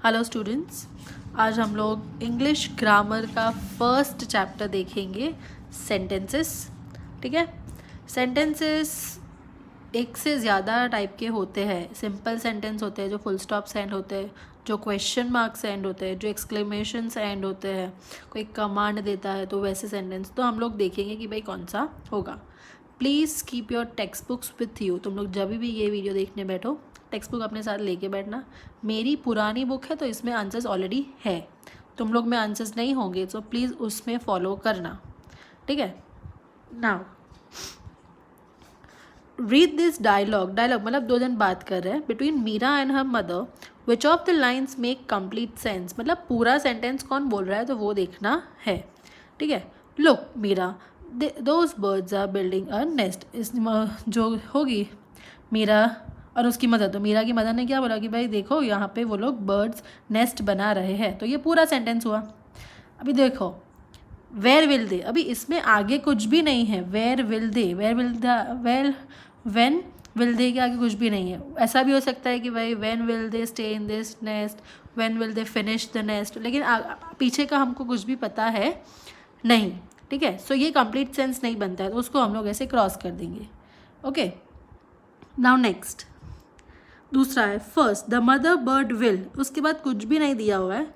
Hello students, आज हम लोग इंग्लिश ग्रामर का फर्स्ट चैप्टर देखेंगे, सेंटेंसेस। ठीक है। सेंटेंसेस एक से ज़्यादा टाइप के होते हैं। सिंपल सेंटेंस होते हैं जो फुल स्टॉप से एंड होते हैं, जो क्वेश्चन मार्क से एंड होते हैं, जो एक्सक्लेमेशन से एंड होते हैं, कोई कमांड देता है तो वैसे सेंटेंस। तो हम लोग देखेंगे कि भाई कौन सा होगा। Please keep your text books with you. तुम लोग जब भी ये वीडियो देखने बैठो टेक्स्ट बुक अपने साथ लेके बैठना। मेरी पुरानी बुक है तो इसमें आंसर्स ऑलरेडी है, तुम लोग में आंसर्स नहीं होंगे तो प्लीज़ उसमें फॉलो करना। ठीक है। Now read this dialogue. Dialogue मतलब दो जन बात कर रहे हैं, between Meera and her mother. Which of the lines make complete sense. मतलब पूरा सेंटेंस कौन बोल रहा है तो वो देखना है। ठीक है। Look Meera, those birds are building a nest. इस जो होगी मीरा और उसकी मदर, तो मीरा की मदर ने क्या बोला कि भाई देखो यहाँ पे वो लोग बर्ड्स नेस्ट बना रहे हैं। तो ये पूरा सेंटेंस हुआ। अभी देखो वेयर विल दे, अभी इसमें आगे कुछ भी नहीं है। Where will they, where will the, well when will they के आगे कुछ भी नहीं है। ऐसा भी हो सकता है कि भाई when will they stay in this nest, when will they finish the nest, लेकिन पीछे का हमको कुछ भी पता है नहीं। ठीक है। सो ये कंप्लीट सेंस नहीं बनता है, तो उसको हम लोग ऐसे क्रॉस कर देंगे। ओके। नाउ नेक्स्ट दूसरा है first the mother bird will, उसके बाद कुछ भी नहीं दिया हुआ है।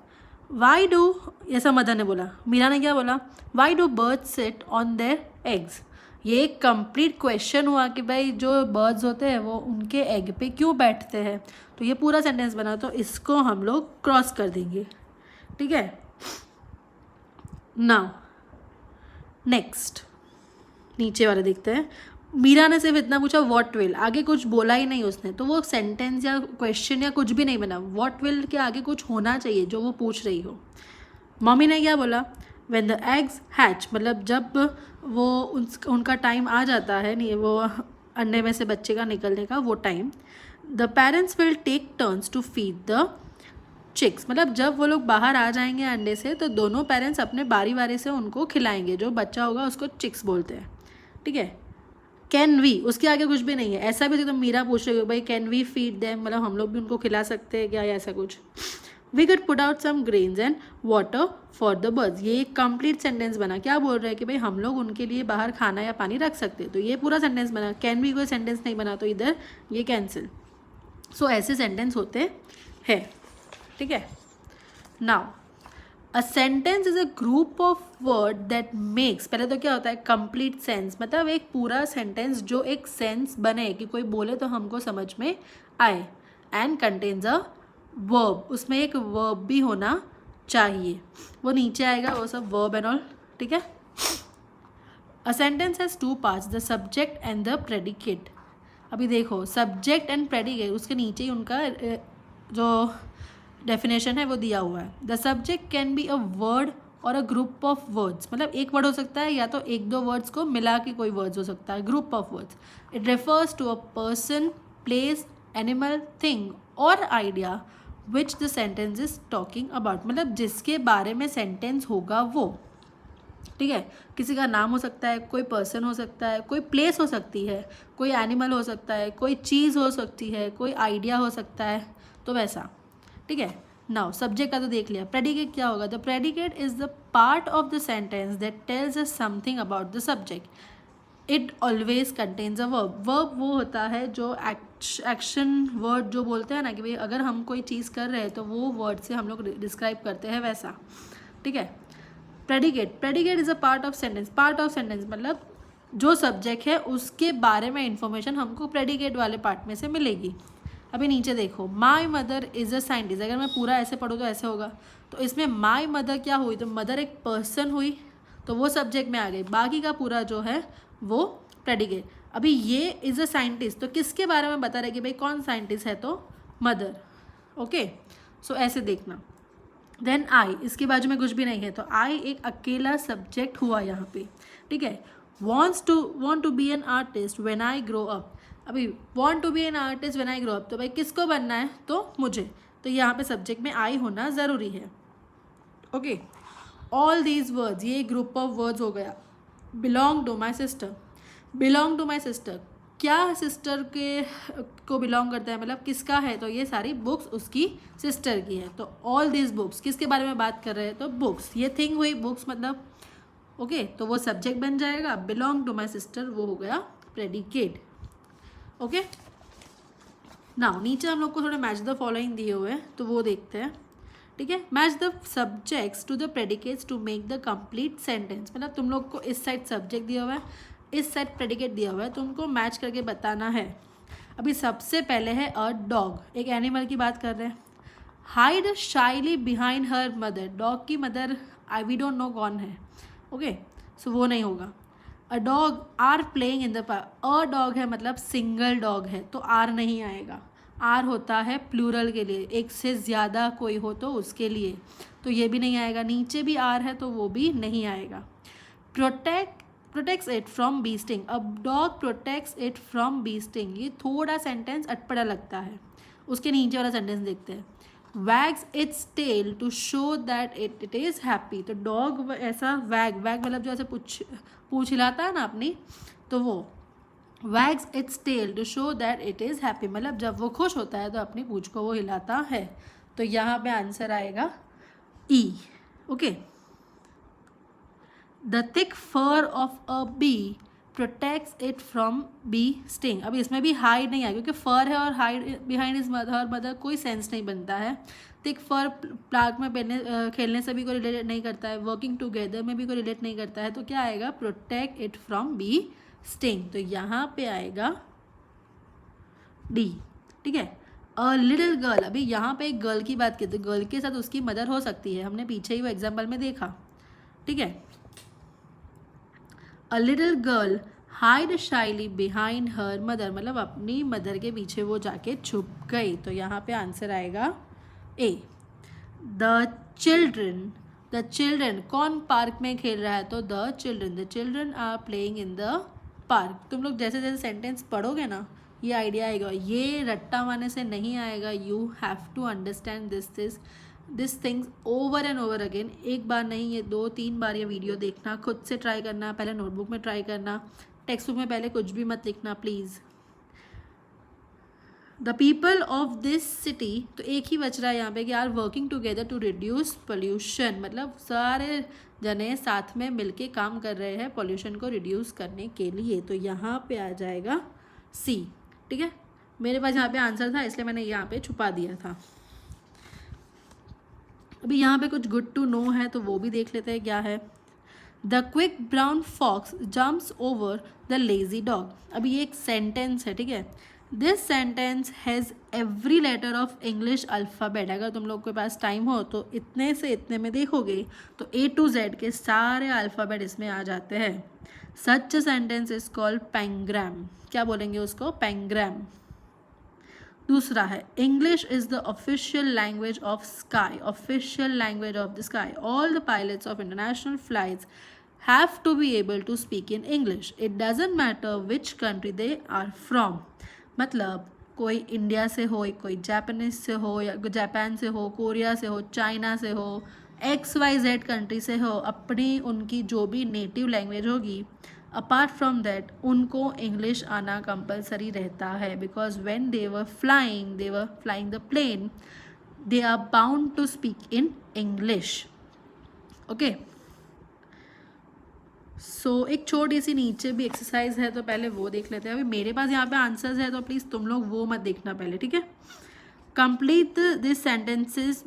वाई डू, ऐसा मदर ने बोला। मीरा ने क्या बोला, why do birds sit on their eggs. ये एक कंप्लीट क्वेश्चन हुआ कि भाई जो बर्ड्स होते हैं वो उनके एग पे क्यों बैठते हैं। तो ये पूरा सेंटेंस बना, तो इसको हम लोग क्रॉस कर देंगे। ठीक है। नाउ नेक्स्ट नीचे वाले देखते हैं। मीरा ने सिर्फ इतना पूछा व्हाट विल, आगे कुछ बोला ही नहीं उसने, तो वो सेंटेंस या क्वेश्चन या कुछ भी नहीं बना। व्हाट विल के आगे कुछ होना चाहिए जो वो पूछ रही हो। मम्मी ने क्या बोला, व्हेन द एग्स हैच, मतलब जब वो उनका टाइम आ जाता है, नहीं वो अंडे में से बच्चे का निकलने का वो time, the parents will take turns to feed the chicks. मतलब जब वो लोग बाहर आ जाएंगे अंडे से तो दोनों पेरेंट्स अपने बारी बारी से उनको खिलाएंगे। जो बच्चा होगा उसको चिक्स बोलते हैं। ठीक है। कैन वी, उसके आगे कुछ भी नहीं है। ऐसा भी तो मीरा पूछ रही हो भाई कैन वी फीड देम, मतलब हम लोग भी उनको खिला सकते हैं क्या, या ऐसा कुछ। We could put out some grains and water for the birds. ये एक कंप्लीट सेंटेंस बना। क्या बोल रहे हैं कि भाई हम लोग उनके लिए बाहर खाना या पानी रख सकते हैं। तो ये पूरा सेंटेंस बना। कैन वी कोई सेंटेंस नहीं बना, तो इधर ये कैंसिल। सो ऐसे सेंटेंस होते हैं। ठीक है। Now a sentence is a group of word that makes, पहले तो क्या होता है कंप्लीट सेंस, मतलब एक पूरा सेंटेंस जो एक सेंस बने कि कोई बोले तो हमको समझ में आए। एंड कंटेन्स अ वर्ब, उसमें एक वर्ब भी होना चाहिए। वो नीचे आएगा वो सब वर्ब एंड ऑल। ठीक है। A sentence has two parts, the subject and the predicate. अभी देखो सब्जेक्ट एंड प्रेडिकेट, उसके नीचे ही उनका जो डेफिनेशन है वो दिया हुआ है। The subject can be a word और अ ग्रुप ऑफ वर्ड्स, मतलब एक वर्ड हो सकता है या तो एक दो वर्ड्स को मिला के कोई वर्ड्स हो सकता है। Group of words, it refers to a person, place, animal, thing और idea which the sentence is talking about, मतलब जिसके बारे में सेंटेंस होगा वो। ठीक है। किसी का नाम हो सकता है, कोई पर्सन हो सकता है, कोई प्लेस हो सकती है, कोई एनिमल हो सकता है, कोई चीज़ हो सकती है, कोई आइडिया हो सकता है, तो वैसा। ठीक है। नाउ सब्जेक्ट का तो देख लिया। प्रेडिकेट क्या होगा, the predicate is the part of the sentence that tells us something about the subject. It always contains a verb. Verb वो होता है जो एक्शन वर्ड जो बोलते हैं ना कि भाई अगर हम कोई चीज़ कर रहे हैं तो वो वर्ड से हम लोग डिस्क्राइब करते हैं वैसा। ठीक है। Predicate, predicate is a part of sentence. Part of sentence मतलब जो सब्जेक्ट है उसके बारे में इंफॉर्मेशन हमको प्रेडिकेट वाले पार्ट में से मिलेगी। अभी नीचे देखो, my mother is a scientist. अगर मैं पूरा ऐसे पढ़ूँ तो ऐसे होगा। तो इसमें माई मदर क्या हुई, तो मदर एक पर्सन हुई तो वो सब्जेक्ट में आ गई। बाकी का पूरा जो है वो प्रेडिकेट। अभी ये इज़ अ साइंटिस्ट, तो किसके बारे में बता रहे कि भाई कौन साइंटिस्ट है, तो मदर। ओके। सो ऐसे देखना। देन आई, इसके बाजू में कुछ भी नहीं है, तो आई एक अकेला सब्जेक्ट हुआ यहाँ पे। ठीक है। Want to be an artist when I grow up. अभी want to be an artist when I grow up, तो भाई किसको बनना है, तो मुझे। तो यहाँ पे सब्जेक्ट में आई होना ज़रूरी है। ओके। ऑल दीज वर्ड्स, ये ग्रुप ऑफ वर्ड्स हो गया। Belong to my sister, belong to my sister क्या सिस्टर के को बिलोंग करता है, मतलब किसका है, तो ये सारी बुक्स उसकी सिस्टर की है। तो ऑल दिस बुक्स किसके बारे में बात कर रहे हैं, तो बुक्स, ये थिंग हुई बुक्स मतलब ओके तो वो सब्जेक्ट बन जाएगा, बिलोंग टू माई सिस्टर वो हो गया प्रेडिकेट। ओके नाउ नीचे हम लोग को थोड़े मैच द फॉलोइंग दिए हुए हैं तो वो देखते हैं। ठीक है, match the subjects to the predicates to make the complete sentence, मतलब तुम लोग को इस साइड सब्जेक्ट दिया हुआ है, इस साइड प्रेडिकेट दिया हुआ है, तुमको मैच करके बताना है। अभी सबसे पहले है अ डॉग, एक एनिमल की बात कर रहे हैं। Hide shyly behind her mother, dog की mother I we don't know कौन है, ओके सो वो नहीं होगा। A dog are playing in the park, a dog है मतलब सिंगल डॉग है तो आर नहीं आएगा, आर होता है प्लूरल के लिए, एक से ज़्यादा कोई हो तो उसके लिए, तो ये भी नहीं आएगा। नीचे भी आर है तो वो भी नहीं आएगा। Protects it from bee sting, अब dog protects it from bee sting, ये थोड़ा सेंटेंस अटपटा लगता है। उसके नीचे वाला सेंटेंस देखते हैं। Wags its tail to show that it is happy, तो डॉग ऐसा वैग मतलब जो ऐसे पूछ हिलाता है ना अपनी, तो वो wags its tail to show that it is happy, मतलब जब वो खुश होता है तो अपनी पूंछ को वो हिलाता है। तो यहाँ पे आंसर आएगा E. Okay the thick fur of a bee protects it from bee sting, अब इसमें भी हाइड नहीं आया क्योंकि फर है और हाइड बिहाइंड इज मदर कोई सेंस नहीं बनता है। थिक फर पार्क में पहनने खेलने से भी कोई रिलेट नहीं करता है, वर्किंग टुगेदर में भी कोई रिलेट नहीं करता है, तो क्या आएगा protect it from bee sting, तो यहाँ पे आएगा डी। ठीक है, अ लिटिल गर्ल, अभी यहाँ पे एक गर्ल की बात की तो गर्ल के साथ उसकी मदर हो सकती है, हमने पीछे ही वो एग्जाम्पल में देखा। ठीक है, a little girl hide shyly behind her mother, मतलब अपनी मदर के पीछे वो जाके छुप गई, तो यहाँ पे आंसर आएगा ए। द चिल्ड्रन कौन पार्क में खेल रहा है, तो the children are playing in the park. तुम लोग जैसे जैसे सेंटेंस पढ़ोगे ना ये आइडिया आएगा, ये रट्टा मारने से नहीं आएगा। You have to understand this things over and over again, एक बार नहीं ये 2-3 बार ये वीडियो देखना, खुद से ट्राई करना, पहले नोटबुक में ट्राई करना, टेक्स्ट बुक में पहले कुछ भी मत लिखना please. The people of this city, तो एक ही बच रहा है यहाँ पे कि are working together to reduce pollution, मतलब सारे जने साथ में मिलके काम कर रहे हैं पोल्यूशन को रिड्यूस करने के लिए, तो यहाँ पे आ जाएगा सी। ठीक है, मेरे पास यहाँ पे आंसर था इसलिए मैंने यहाँ पे छुपा दिया था। अभी यहाँ पे कुछ गुड टू नो है तो वो भी देख लेते हैं क्या है। The quick brown fox jumps over the lazy dog, अभी ये एक सेंटेंस है। ठीक है, this sentence has every letter of English alphabet, अगर तुम लोग के पास टाइम हो तो इतने से इतने में देखोगे तो A to Z के सारे अल्फ़ाबेट इसमें आ जाते हैं। Such sentence is called pangram, क्या बोलेंगे उसको, पैंग्राम। दूसरा है English is the official language of sky, official language of the sky, all the pilots of international flights have to be able to speak in English, it doesn't matter which country they are from, मतलब कोई India से हो, कोई Japanese से हो या Japan से हो, कोरिया से हो, चाइना से हो, XYZ कंट्री से हो, अपनी उनकी जो भी नेटिव लैंग्वेज होगी, अपार्ट फ्रॉम दैट उनको इंग्लिश आना कंपलसरी रहता है, because when they were flying the plane they are bound to speak in English. Okay so एक छोटी सी नीचे भी एक्सरसाइज है तो पहले वो देख लेते हैं। अभी मेरे पास यहाँ पे आंसर्स है तो प्लीज़ तुम लोग वो मत देखना पहले। ठीक है, complete this sentences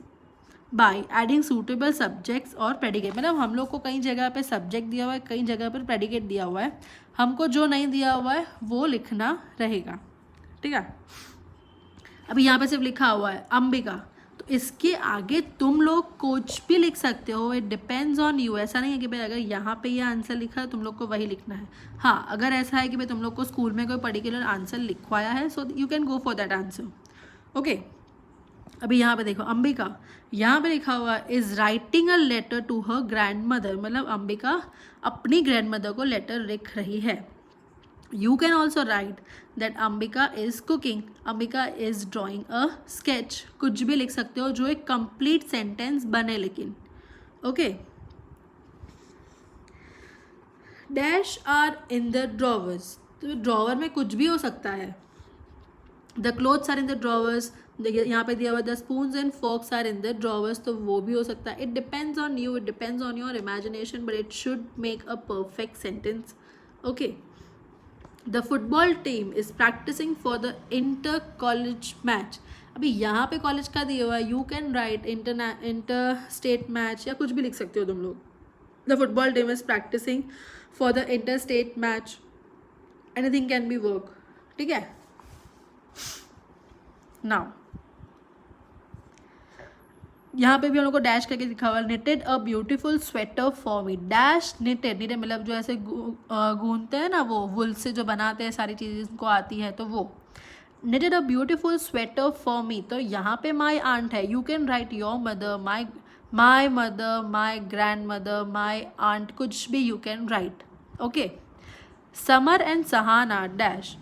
by adding suitable subjects और प्रेडिकेट, मतलब हम लोग को कई जगह पे सब्जेक्ट दिया हुआ है, कई जगह पर प्रेडिकेट दिया हुआ है, हमको जो नहीं दिया हुआ है वो लिखना रहेगा। ठीक है, अभी यहाँ पे सिर्फ लिखा हुआ है अंबिका, तो इसके आगे तुम लोग कुछ भी लिख सकते हो, इट डिपेंड्स ऑन यू। ऐसा नहीं है कि भाई अगर यहाँ पे ये आंसर लिखा है तुम लोग को वही लिखना है। हाँ, अगर ऐसा है कि भाई तुम लोग को स्कूल में कोई पर्टिकुलर आंसर लिखवाया है so you can go for that answer. Okay, अभी यहाँ पे देखो अंबिका, यहाँ पे लिखा हुआ is writing a letter to her grandmother, मतलब अंबिका अपनी ग्रैंड मदर को लेटर लिख रही है। You can also write that Ambika is cooking, Ambika is drawing a sketch, कुछ भी लिख सकते हो जो एक complete sentence बने। लेकिन okay, dash are in the drawers, तो ड्रॉवर में कुछ भी हो सकता है. The clothes are in the drawers, यहाँ पे दिया हुआ the spoons and forks are in the drawers, तो वो भी हो सकता है. It depends on you, it depends on your imagination, but it should make a perfect sentence. Okay. The football team is practising for the inter college match. अभी यहाँ पे college का दिया हुआ है, you can write inter state match या कुछ भी लिख सकते हो तुम लोग. The football team is practising for the inter state match, anything can be work. ठीक है. नाउ यहाँ पे भी हम लोग को डैश करके दिखा हुआ, knitted a beautiful sweater for me. Dash knitted, knitted मतलब जो ऐसे गूंथते हैं ना, वो वुल से जो बनाते हैं सारी चीज़ें जिनको आती है, तो वो. Knitted a beautiful sweater for me, तो यहाँ पे माई आंट है. You can write your mother, my mother, my grandmother, my aunt, कुछ भी you can write. Okay. Samar and Sahana dash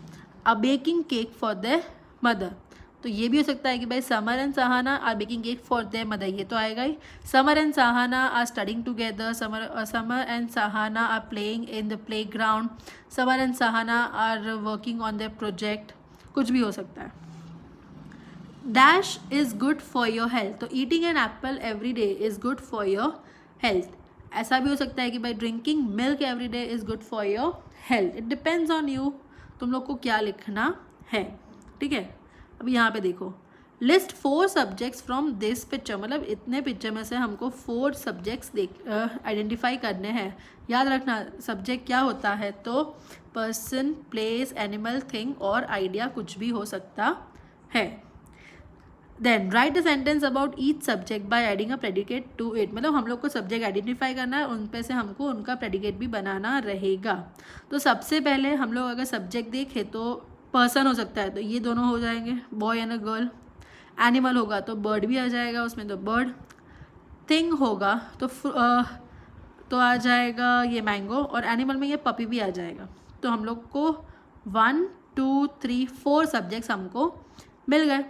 a baking cake for the mother, तो ये भी हो सकता है कि भाई Samar and Sahana are baking cake for their mother, ये तो आएगा ही. Samar and Sahana are studying together, Samar and Sahana are playing in the playground, Samar and Sahana are working on their project, कुछ भी हो सकता है. Dash is good for your health, तो eating an apple every day is good for your health. ऐसा भी हो सकता है कि भाई drinking milk every day is good for your health. It depends on you, तुम लोग को क्या लिखना है. ठीक है. अब यहाँ पे देखो, list 4 subjects from this picture, मतलब इतने पिक्चर में से हमको 4 सब्जेक्ट्स आइडेंटिफाई करने हैं. याद रखना सब्जेक्ट क्या होता है, तो पर्सन, प्लेस, एनिमल, थिंग और आइडिया कुछ भी हो सकता है. Then write the sentence about each subject by adding a predicate to it, मतलब हम लोग को सब्जेक्ट आइडेंटिफाई करना है, उन पे से हमको उनका प्रेडिकेट भी बनाना रहेगा. तो सबसे पहले हम लोग अगर सब्जेक्ट देखें तो पर्सन हो सकता है, तो ये दोनों हो जाएंगे, boy and a girl. Animal होगा तो बर्ड भी आ जाएगा उसमें, तो बर्ड. थिंग होगा तो आ जाएगा ये मैंगो, और एनिमल में ये पपी भी आ जाएगा. तो हम लोग को 1 2 3 4 सब्जेक्ट्स हमको मिल गए.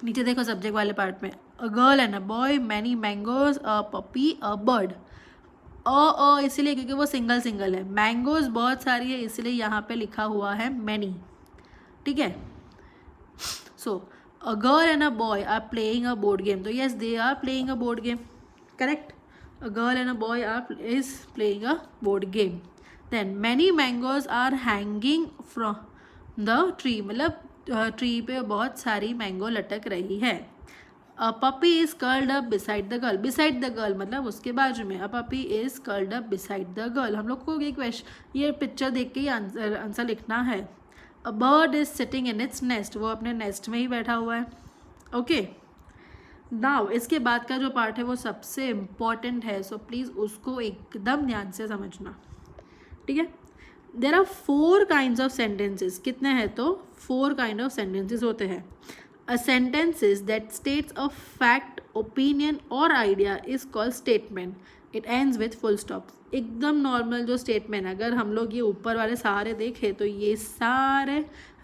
नीचे देखो सब्जेक्ट वाले पार्ट में, अ girl and a boy, many mangoes, a puppy, a bird. इसलिए क्योंकि वो सिंगल सिंगल है. मैंगोज बहुत सारी है, इसलिए यहाँ पे लिखा हुआ है मैनी. ठीक है. So a girl and a boy are playing a board game, तो yes they are playing a board game. Correct. A girl and a boy is playing a board game. Then many mangoes are hanging from the tree, मतलब tree पे बहुत सारी mango लटक रही है. A puppy is curled up beside the girl, beside the girl मतलब उसके बाजू में. A puppy is curled up beside the girl. हम लोग को ये पिक्चर देख के ही आंसर लिखना है. A bird is sitting in its nest, वो अपने नेस्ट में ही बैठा हुआ है. ओके. नाउ इसके बाद का जो पार्ट है वो सबसे इम्पॉर्टेंट है, सो प्लीज़ उसको एकदम ध्यान से समझना. ठीक है. There are 4 kind of sentences. कितने हैं, तो 4 काइंड ऑफ सेंटेंसेज होते हैं. A sentences that states a fact, opinion और idea is called statement. It ends with full stop. एकदम नॉर्मल जो स्टेटमेंट, अगर हम लोग ये ऊपर वाले सारे देखें तो ये सारे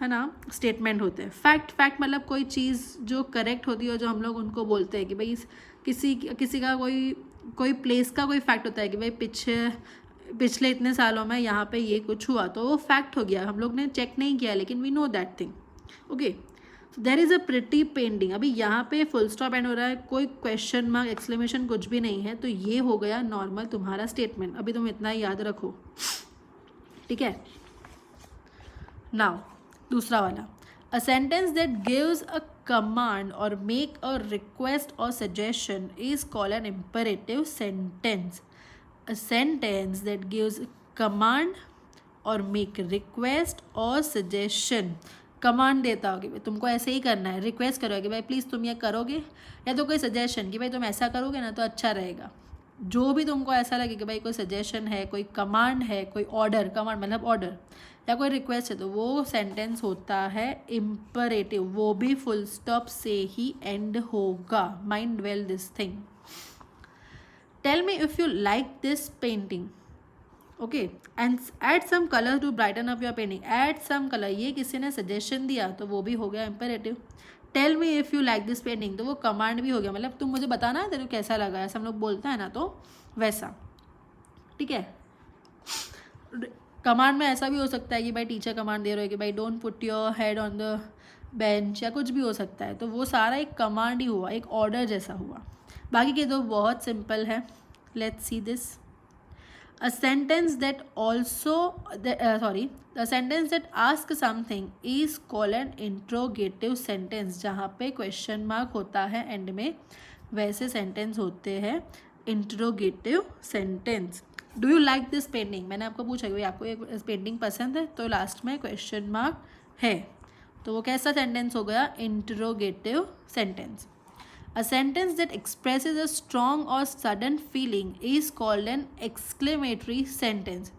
है ना स्टेटमेंट होते हैं. फैक्ट मतलब कोई चीज़ जो करेक्ट होती है, जो हम लोग उनको बोलते हैं कि भाई किसी का कोई प्लेस का कोई फैक्ट होता है कि भाई पिछले इतने सालों में यहाँ पे ये कुछ हुआ, तो वो फैक्ट हो गया. हम लोग ने चेक नहीं किया लेकिन we know that thing. Okay. There is a pretty painting. अभी यहाँ पे फुल स्टॉप एंड हो रहा है, कोई क्वेश्चन मार्क, एक्सक्लेमेशन कुछ भी नहीं है, तो ये हो गया नॉर्मल तुम्हारा स्टेटमेंट. अभी तुम इतना ही याद रखो. ठीक है. नाउ दूसरा वाला, a sentence that gives a command और मेक अ रिक्वेस्ट और suggestion is called an imperative sentence. A sentence that gives command और मेक रिक्वेस्ट और सजेशन. कमांड देता हो कि भाई तुमको ऐसे ही करना है, रिक्वेस्ट करो कि भाई प्लीज़ तुम ये करोगे, या तो कोई सजेशन कि भाई तुम ऐसा करोगे ना तो अच्छा रहेगा. जो भी तुमको ऐसा लगे कि भाई कोई सजेशन है, कोई कमांड है, कोई ऑर्डर, कमांड मतलब ऑर्डर, या कोई रिक्वेस्ट है, तो वो सेंटेंस होता है इम्परेटिव. वो भी फुल स्टॉप से ही एंड होगा. Mind well this thing. Tell me if you like this painting. Okay. And add some colour to brighten up your painting. Add some colour, ये किसी ने सजेशन दिया तो वो भी हो गया imperative. Tell me if you like this painting, तो वो कमांड भी हो गया, मतलब तुम मुझे बताना है तेरे को कैसा लगा, ऐसा हम लोग बोलते हैं ना, तो वैसा. ठीक है. कमांड में ऐसा भी हो सकता है कि भाई टीचर कमांड दे रहे हो कि भाई don't put your head on the bench, या कुछ भी हो सकता है, तो वो सारा एक कमांड ही हुआ, एक ऑर्डर जैसा हुआ। बाकी के दो बहुत सिंपल है। Let's see this. A sentence that also the sentence that asks something is called an interrogative sentence। जहाँ पे क्वेश्चन मार्क होता है एंड में, वैसे सेंटेंस होते हैं interrogative sentence. Do you like this painting? मैंने आपको पूछा कि भाई आपको एक पेंटिंग पसंद है, तो लास्ट में क्वेश्चन मार्क है, तो वो कैसा सेंटेंस हो गया? Interrogative sentence. A sentence that expresses a strong or sudden feeling is called an exclamatory sentence।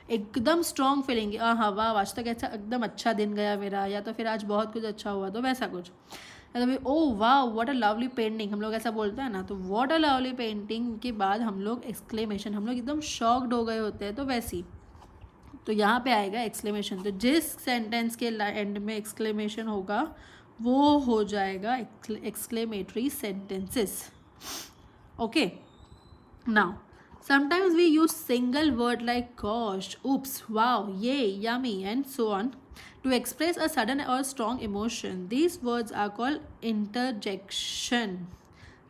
एकदम स्ट्रॉन्ग फीलिंग, हाँ वाह आज तक ऐसा एकदम अच्छा दिन गया मेरा, या तो फिर आज बहुत कुछ अच्छा हुआ, तो वैसा कुछ। या तो फिर ओ वाह व्हाट अ लवली पेंटिंग, हम लोग ऐसा बोलते हैं ना, तो व्हाट अ लवली पेंटिंग के बाद हम लोग एक्सक्लेमेशन, हम लोग एकदम शॉक्ड हो गए होते हैं, तो वैसी। तो यहाँ पे आएगा एक्सक्लेमेशन। तो जिस सेंटेंस के एंड में एक्सक्लेमेशन होगा वो हो जाएगा exclamatory sentences. Okay, now sometimes we use single word like gosh, oops, wow, yay, yummy and so on to express a sudden or strong emotion। These words are called interjection।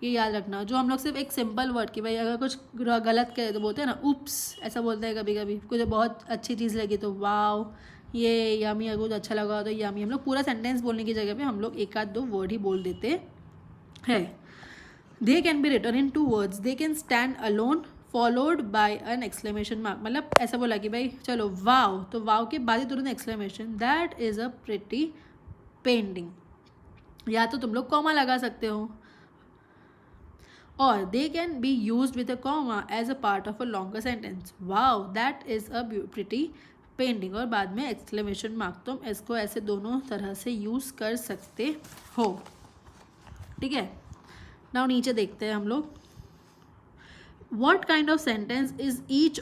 ये याद रखना, जो हम लोग सिर्फ एक सिंपल वर्ड की भाई अगर कुछ गलत करे तो बोलते हैं ना उप्स, ऐसा बोलते हैं कभी कभी। कुछ बहुत अच्छी चीज़ लगी तो वाओ, ये यमी, अगर कुछ अच्छा लगा तो यमी। हम लोग पूरा सेंटेंस बोलने की जगह पे हम लोग एक आध दो वर्ड ही बोल देते हैं। They can be written in 2 words, they can stand alone followed by an exclamation mark. मतलब ऐसा बोला कि भाई चलो वाव, तो वाव के बाद ही तुरंत exclamation, that is a pretty painting. या तो तुम लोग कॉमा लगा सकते हो, और they can be use with a comma as a part of a longer sentence, wow that is a pretty painting, और बाद में एक्सक्लेमेशन मार्क। तुम इसको ऐसे दोनों तरह से यूज़ कर सकते हो, ठीक है। नाउ नीचे देखते हैं हम लोग, what kind of sentence is each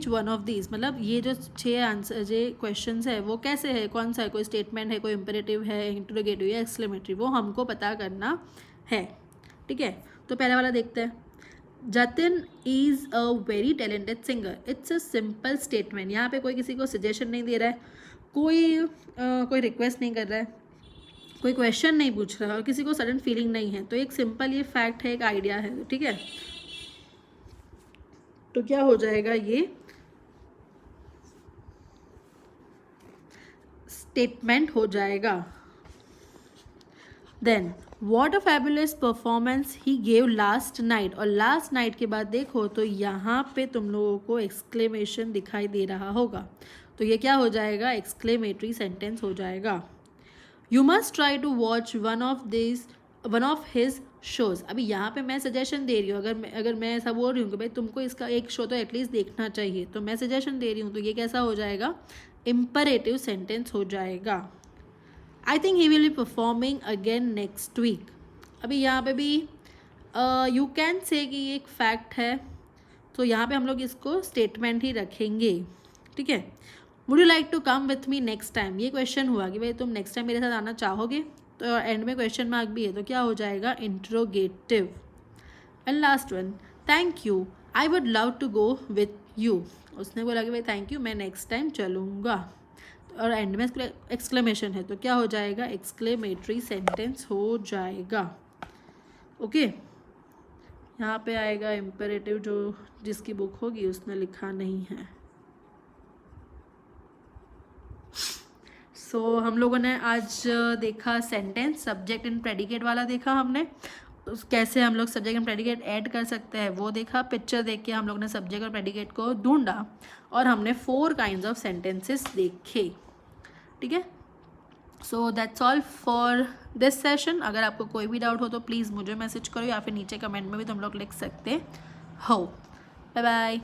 one of these. मतलब ये जो 6 आंसर जो क्वेश्चन है वो कैसे है, कौन सा है, कोई स्टेटमेंट है, कोई इम्पेरेटिव है, इंटरोगेटिव या एक्सक्लेमेटरी, वो हमको पता करना है, ठीक है। तो पहले वाला देखते हैं। Jatin is a very talented singer, it's a simple statement. यहाँ पे कोई किसी को सजेशन नहीं दे रहा है, कोई रिक्वेस्ट नहीं कर रहा है, कोई क्वेश्चन नहीं पूछ रहा है, और किसी को सडन फीलिंग नहीं है, तो एक सिंपल ये फैक्ट है, एक आइडिया है, ठीक है। तो क्या हो जाएगा, ये स्टेटमेंट हो जाएगा। Then what a fabulous performance he gave last night, और लास्ट नाइट के बाद देखो तो यहाँ पे तुम लोगों को एक्सक्लेमेशन दिखाई दे रहा होगा, तो ये क्या हो जाएगा, एक्सक्लेमेटरी सेंटेंस हो जाएगा। You must try to watch one of his shows. अभी यहाँ पे मैं सजेशन दे रही हूँ, अगर मैं ऐसा बोल रही हूँ कि भाई तुमको इसका एक शो तो एटलीस्ट देखना चाहिए, तो मैं सजेशन दे रही हूँ, तो ये कैसा हो जाएगा, इम्परेटिव सेंटेंस हो जाएगा। I think he will be performing again next week. अभी यहाँ पे भी यू कैन से कि ये एक फैक्ट है, तो यहाँ पे हम लोग इसको स्टेटमेंट ही रखेंगे, ठीक है। Would you like to come with me next time, ये क्वेश्चन हुआ कि भाई तुम नेक्स्ट टाइम मेरे साथ आना चाहोगे, तो एंड में क्वेश्चन मार्क भी है, तो क्या हो जाएगा, interrogative. And last one, thank you, I would love to go with you. उसने बोला कि भाई थैंक यू, मैं नेक्स्ट टाइम चलूँगा, और एंड में एक्सक्लेमेशन है, तो क्या हो जाएगा, एक्सक्लेमेटरी सेंटेंस हो जाएगा। ओके, यहाँ पे आएगा इम्पेरेटिव, जो जिसकी बुक होगी उसने लिखा नहीं है। सो हम लोगों ने आज देखा सेंटेंस, सब्जेक्ट एंड प्रेडिकेट वाला देखा हमने, कैसे हम लोग सब्जेक्ट एंड प्रेडिकेट ऐड कर सकते हैं वो देखा। पिक्चर देख के हम लोग ने सब्जेक्ट और प्रेडिकेट को ढूंढा, और हमने 4 काइंड्स ऑफ सेंटेंसेस देखे, ठीक है। So that's all for this session. अगर आपको कोई भी डाउट हो तो प्लीज़ मुझे मैसेज करो, या फिर नीचे कमेंट में भी तुम लोग लिख सकते हो। Bye bye.